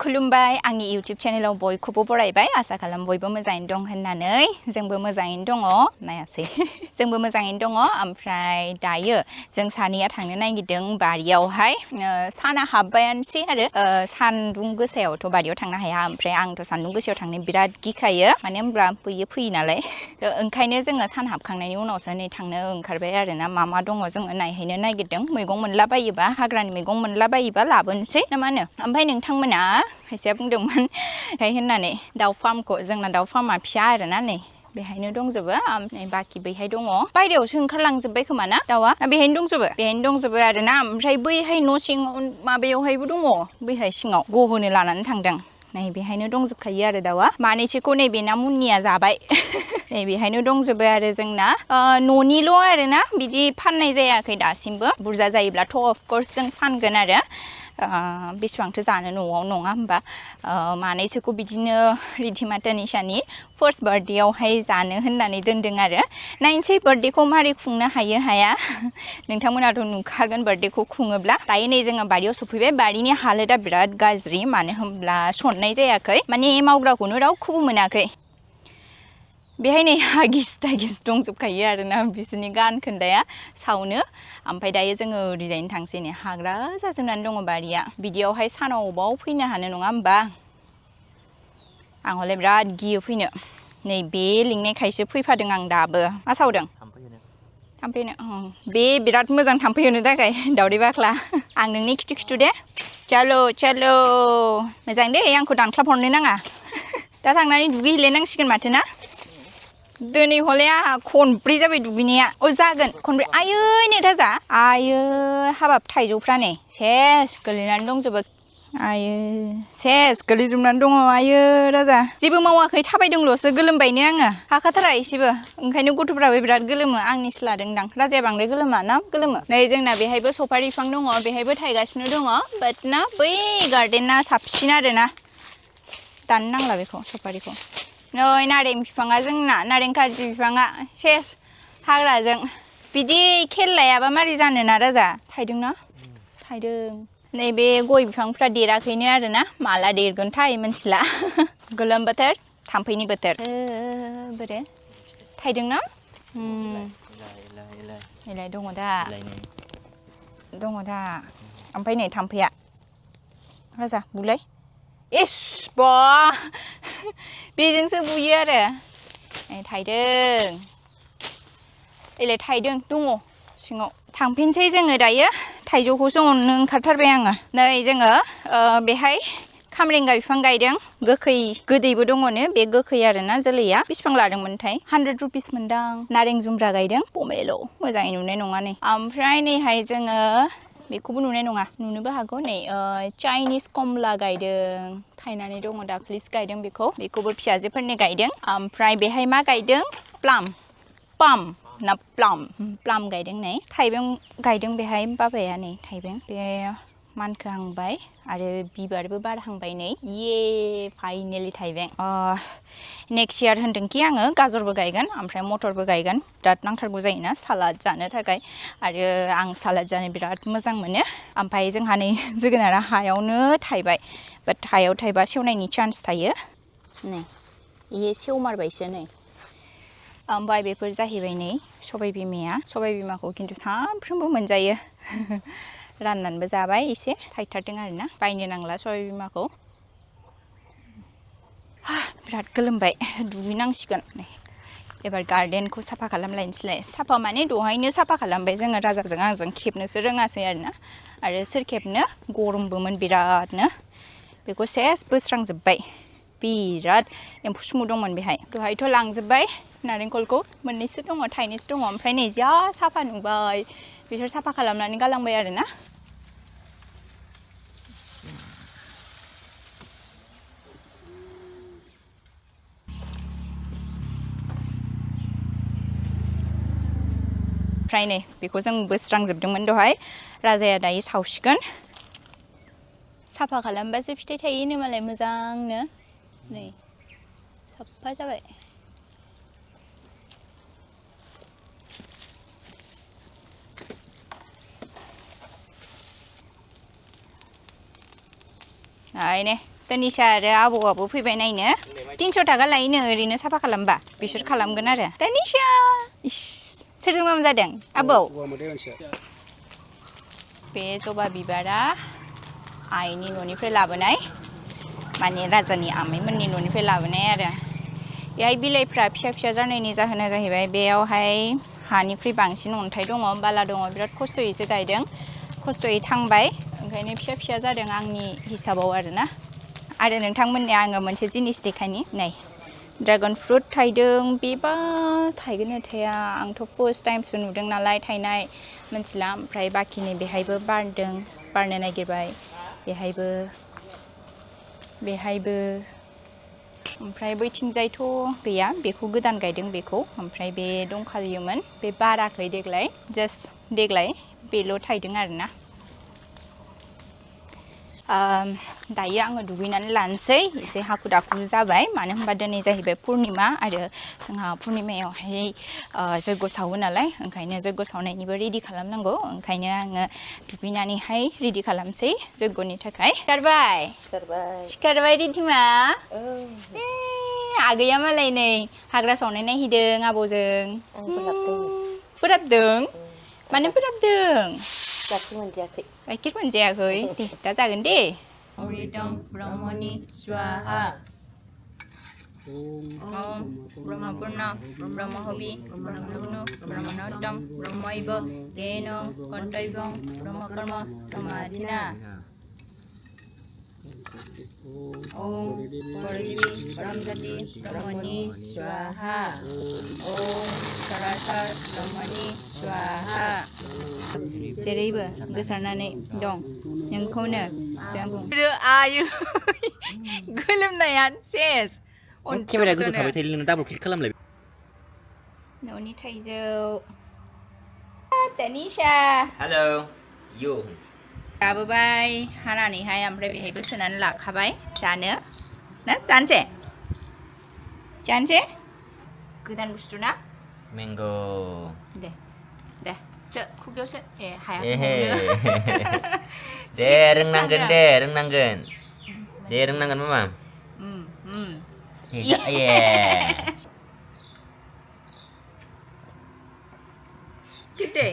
खुलुमबाय आंनि YouTube चेनेलाव बयखौबो बरायबाय आसा खालाम बयबो मोजाङैनो दं होननानै जोंबो मोजाङैनो दङ नायासै जोंबो मोजाङैनो दङ ओमफ्राय दायो जों सानैया थांनो नागिरदों बारियावहाय साना हाबबायानोसै आरो सानदुं गोसायावथ' बारियाव थांनो हाया ओमफ्राय आंथ' सानदुं गोसायाव थांनो बिराद गिखायो माने होनब्ला फैयो नालाय ओंखायनो जोङो सान हाबखांनायनि उनावसो नै थांनो ओंखारबाय आरोना मा दङ जोङो नायहैनो नागिरदों मैगं मोनला बायोबा हाग्रानि मैगं मोनला बायोबा लाबोनोसै ना मा होनो ओमफ्राय नोंथांमोना खायसेया बुंदोंमोन ओमफ्राय होननानै दाउ फार्मखौ जोंना दाउ फार्मा फिसा आरोना नै बेहायनो दंजोबो नै बाखि बैहाय दङ बायरायावसो ओंखारलांजोब्बाय खोमा ना दाउआ बेहायनो दंजोबो आरोना ओमफ्राय बैहाय न' सिङाव माबायावहायबो दङ बैहाय सिङाव गहोनो लानानै थांदों नै बेहायनो दंजोबखायो आरो दाउआ मानैसोखौ नैबेना मुन्निया जाबाय नै बेहायनो दंजोबो आरो जोंना न'निल' आरोना बिदि फाननाय जायाखै दासिमबो बुरजा जायोब्लाथ' अफकर्स जों फानगोन आरो बेसेबांथो जानो न'आव नङा होमबा मानैसोखौ बिदिनो रिधिमाता निशानि फार्स्ट बार्थडेआवहाय जानो होननानै दोनदों आरो नायनोसै बार्थडेखौ मारै खुंनो हायो हाया नोंथांमोनाथ' नुखागोन बार्थडेखौ खुङोब्ला दायो नै जोङो बारियाव सफैबाय बारिनि हालोदा बिराद गाज्रि मानो होनब्ला सननाय जायाखै माने मावग्राखौनो रावखौबो मोनाखै बेहाय नै हागिस थागिस दंजोबखायो आरोना बिसोरनि गान खोन्दाया सावनो ओमफ्राय दायो जोङो ओरैजायनो थांसै नै हाग्रा जाजोबनानै दङ बारिया बिदियावहाय सानाव अबाव फैनो हानो नङा होमबा आं हले बिराद गियो फैनो नै बे लिंनायखायसो फैफादों आं दाबो मा सावदों थाम्फै होनो बे बिराद मोजां थाम्फै होनो थाखाय दावदै बाख्ला आं नोंनि खिथु दे चलो मोजां दे आंखौ दानख्लाब हरनो नाङा दा थांनानै दुगैहैलायनांसिगोन माथो ना दिनै हले आंहा खनब्रै जाबाय दुगैनाया जागोन खनब्रै आयै नै राजा आयै हाबाब थाइजौफ्रा नै सेस गोलैनानै दंजोबो आयै सेस गोलैजोबनानै दङ आयै राजा जेबो मावाखै थाबायदोंल'सो गोलोमबायनो आङो हाखाथारा एसेबो ओंखायनो गथ'फ्राबो बिराद गोलोमो आंनिसो लादोंदां राजाया बांद्राय गोलोमा ना गोलोमो नै जोंना बेहायबो सफारि बिफां दङ बेहायबो थायगासिनो दङ बाट ना बै गार्डेना साबसिन आरोना दाननो नांला बेखौ सफारिखौ नै नारें बिफाङा जोंना नारें खारजि बिफाङा सेस हाग्राजों बिदि खेल लायाबा मारै जानोना राजा थायदोंना थायदों नैबे गय बिफांफ्रा देराखैनो आरोना माला देरगोनथाय मिथिला गोलोम बोथोर थाम्फैनि बोथोर बोरो थायदोंना इलाय दङ दा ओमफ्राय नै थाम्फैया राजा बुलाय इस बा बेजोंसो बुयो आरो थायदों इलाय थायदों दङ सिङाव थांफिनसै जोङो दायो थाइजौखौसो अननो ओंखारथारबाय आङो नै जोङो बेहाय खामरेंगा बिफां गायदों गोदैबो दङनो बे गोखै आरोना जोलैया बेसेबां लादोंमोनथाय 100 रुपिस मोनदां नारें जुमब्रा गायदों पमेल' मोजाङै नुनाय नङा नै ओमफ्राय नैहाय जोङो बेखौबो नुनाय नङा नुनोबो हागौ नै चाइनिस कमला गायदों थायनानै दङ दाख्लिसो गायदों बेखौबो फिसाजोफोरनि गायदों ओमफ्राय बेहाय मा गायदों प्लाम गायदों नै थाइबें गायदों बेहाय बाबाया नै थाइबें बे मानखोहांबाय आरो बिबारबो बारहांबाय नै फाइनेलि थाइबें नेक्स्ट इयार होन्दोंखि आङो गाजरबो गायगोन ओमफ्राय मटरबो गायगोन बिराद नांथारगौ जायोना सालाद जानो थाखाय आरो आं सालाद जानो बिराद मोजां मोनो ओमफ्राय जोंहा नै जोगोनारा हायावनो थायबाय बाट हायाव थायबा सेवनायनि चान्स थायो नै इहे सेवमारबायसो नै ओमफ्राय बेफोर जाहैबाय नै सबाय बिमाखौ खिन्थु सानफ्रोमबो मोनजायो राननानैबो जाबाय एसे थायथारदों आरोना बायनो नांला सबाय बिमाखौ बिराद गोलोमबाय दुगैनांसिगोन नै एबार गार्डेनखौ साफा खालामलायनोसैलाय साफा माने दहायनो साफा खालामबाय जोङो राजाजों आंजों खेबनोसो रोङासै आरोना आरो सोर खेबनो गरमबोमोन बिरादनो बेखौ सेस बोस्रांजोब्बाय बिराद एम्फौ सुमु दंमोन बेहाय दहायथ' लांजोब्बाय नारेंखलखौ मोननैसो दङ थाइनैसो दङ ओमफ्राय नै जा साफा नुबाय बिसोर साफा खालामनानै गालांबाय आरोना ओमफ्राय नै बेखौ जों बोस्रांजोबदोंमोन दहाय राजाया दायो सावसिगोन साफा खालामबासो फिथाइ थायोनो मालाय मोजांनो नै साफा जाबाय नै Tanisha आरो आबौआबो फैबाय नायनो 300 थाखा लायोनो ओरैनो साफा खालामबा बिसोर खालामगोन आरो Tanisha सोरजों मा जादों आबौ बे जबा बिबारा आइनि न'निफ्राय लाबोनाय माने राजानि आमाइमोननि न'निफ्राय लाबोनाय आरो बेहाय बिलाइफ्रा फिसा जानायनि जाहोना जाहैबाय बेयावहाय हानिख्रुइ बांसिन अन्थाइ दङ बाला दङ बिराद खस्थ'यैसो गायदों खस्थ'यै थांबाय ओंखायनो फिसा जादों आंनि हिसाबाव आरोना आरो नोंथांमोननो आङो मोनसे जिनिस देखायनि नै ड्रागन फ्रुट थाइदों बेबा थाइगोन ना थाया आंथ' फार्स्ट टाइमसो नुदों नालाय थाइनाय मिथिला ओमफ्राय बाखिनि बेहायबो बारदों बारनो नागिरबाय बेहायबो ओमफ्राय बैथिंजायथ' गैया बेखौ गोदान गायदों बेखौ ओमफ्राय बे दंखायोमोन बे बाराखै देग्लाय जास्ट देग्लाय बेल' थाइदों आरोना दायो आङो दुगैनानै लानोसै एसे हाखु दाखु जाबाय मानो होनबा दिनै जाहैबाय पुर्निमा आरो जोंहा पुर्निमायावहाय जयग सावो नालाय ओंखायनो जयग सावनायनिबो रेडि खालामनांगौ ओंखायनो आङो दुगैनानैहाय रेडि खालामसै जयगनि थाखाय सिखारबाय रिधिमा आगैया मालाय नै हाग्रा सावनाय नायहैदों आबौजों बोराबदों मानो बोराबदों गाइखेर मोनजायाखै दे दा जागोन दे फwidwng ब्रह्मनि स्वाहा ओम ब्रह्मपुर्णा ब्रह्महवि ब्रह्मग्नु ब्रह्मणोत्तम ब्रह्मैव तेन गन्तव्यं ब्रह्मकर्म समाधिना ओम परिदेवी ब्रह्मजति ब्रह्मनि स्वाहा ओम सरासर ब्रह्मनि स्वाहा जेरैबो गोसारनानै दं नोंखौनो जों बुंदो आयो गोलोमनाया सेस केमेराया गोजौ थाबाय थायो नों डाबल क्लिक खालामलाय न'नि थाइजौ Tanisha हेलौ यु लाबोबाय हानानैहाय ओमफ्राय बेहायबो सोनानै लाखाबाय जानो ना जानोसै गोदान बुस्थु ना मेंगो दे सो खुगायाव सो हाया दे रोंनांगोन मामा Good day.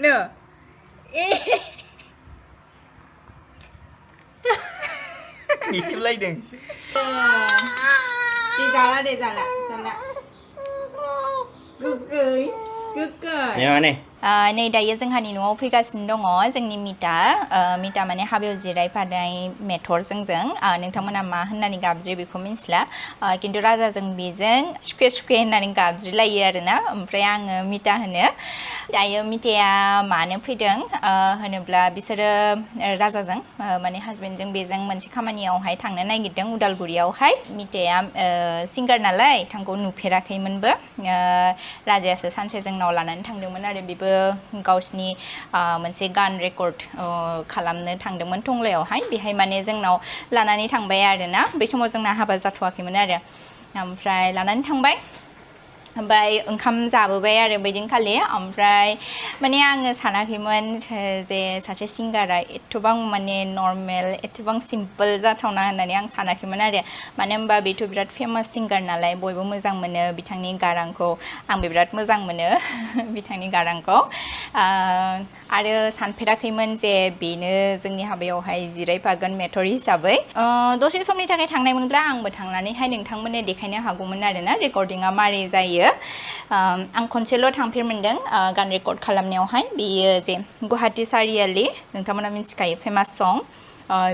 No. मिथिलायदों दे जाला गोगै नै दायो जोंहानि न'आव फैगासिनो दङ जोंनि मिता माने हाबायाव जिरायफानाय मेथर जोंजों नोंथांमोना मा होननानै गाबज्रियो बेखौ मिन्थिला खिन्थु राजाजों बेजों सुखे होननानै गाबज्रिलायो आरोना ओमफ्राय आङो मिता होनो दायो मिताया मानो फैदों होनोब्ला बिसोरो राजाजों माने हासबेन्डजों बेजों मोनसे खामानियावहाय थांनो नागिरदों उदालगुरियावहाय मिताया सिंगार नालाय थांखौ नुफेराखैमोनबो राजायासो सानसे जोंनाव लानानै थांदोंमोन आरो बेबो गावसिनि मोनसे गान रेकर्ड खालामनो थांदोंमोन टंलायावहाय बेहाय माने जोंनाव लानानै थांबाय आरोना बै समाव जोंना हाबा जाथ'वाखैमोन आरो ओमफ्राय लानानै थांबाय ओमफ्राय ओंखाम जाबोबाय आरो बैदिनखालि ओमफ्राय माने आङो सानाखैमोन जे सासे सिंगारा एथबां माने नर्मेल एथबां सिम्पोल जाथावना होननानै आं सानाखैमोन आरो मानो होनबा बेथ' बिराद फेमास सिंगार नालाय बयबो मोजां मोनो बिथांनि गारांखौ आंबो बिराद मोजां मोनो बिथांनि गारांखौ आरो सानफेराखैमोन जे बेनो जोंनि हाबायावहाय जिरायफागोन मेथर हिसाबै दसे समनि थाखाय थांनायमोनब्ला आंबो थांनानैहाय नोंथांमोननो देखायनो हागौमोन आरोना रेकर्डिंआ मारै जायो आं खनसेल' थांफेर मोनदों गान रेकर्ड खालामनायावहाय बेयो जे गुवाहाटी सारियालि नोंथांमोना मिथिखायो फेमास सं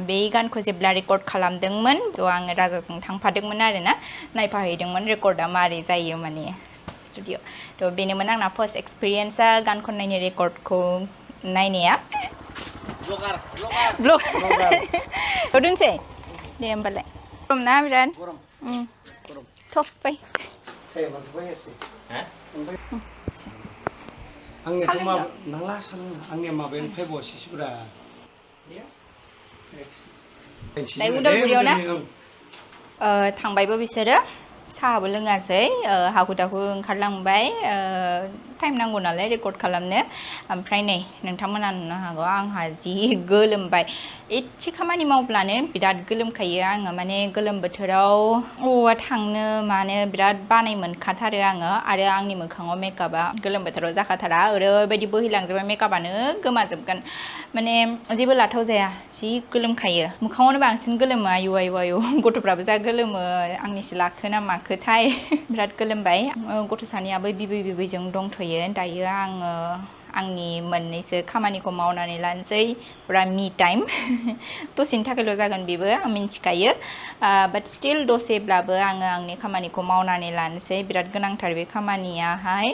बे गानखौ जेब्ला रेकर्ड खालामदोंमोन थ' आङो राजाजों थांफादोंमोन आरोना नायफाहैदोंमोन रेकर्डआ मारै जायो माने स्टुडिअ थ' बेनोमोन आंना फार्स्ट एक्सपिरियेन्सआ गान खननायनि रेकर्डखौ नायनाया ब्लगार दोनसै दे होमबालाय गरम ना बिराद थफै आंनियाथ' नांला सानाङा आंनिया माबायानो फाइबावसिसोब्रा उदालगुरियाव ना थांबायबो बिसोरो साहाबो लोङासै हाखु दाखु ओंखारलांबाय टाइम नांगौ नालाय रेकर्ड खालामनो ओमफ्राय नै नोंथांमोना नुनो हागौ आंहा जि गोलोमबाय एसे खामानि मावब्लानो बिराद गोलोमखायो आङो माने गोलोम बोथोराव अबावबा थांनो मानो बिराद बानाय मोनखाथारो आङो आरो आंनि मोखाङाव मेकआपा गोलोम बोथोराव जाखाथारा ओरैबायदि बोहैलांजोबबाय मेकआपानो गोमाजोबगोन माने जेबो लाथाव जाया जि गोलोमखायो मोखाङावनो बांसिन गोलोमो आयु आयु आयु गथ'फ्राबो जा गोलोमो आंनिसो लाखो ना माखोथाय बिराद गोलोमबाय गथ' सानैयाबो बिबै बिबैजों दंथ'यो दायो आङो आंनि मोननैसो खामानिखौ मावनानै लानोसै फुरा मि टाइम दसेनि थाखायल' जागोन बेबो आं मिन्थिखायो बाट स्टिल दसेब्लाबो आङो आंनि खामानिखौ मावनानै लानोसै बिराद गोनांथार बे खामानियाहाय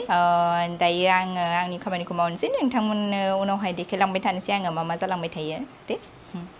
दायो आङो आंनि खामानिखौ मावनोसै नोंथांमोननो उनावहाय देखायलांबाय थानोसै आङो मा मा जालांबाय थायो दे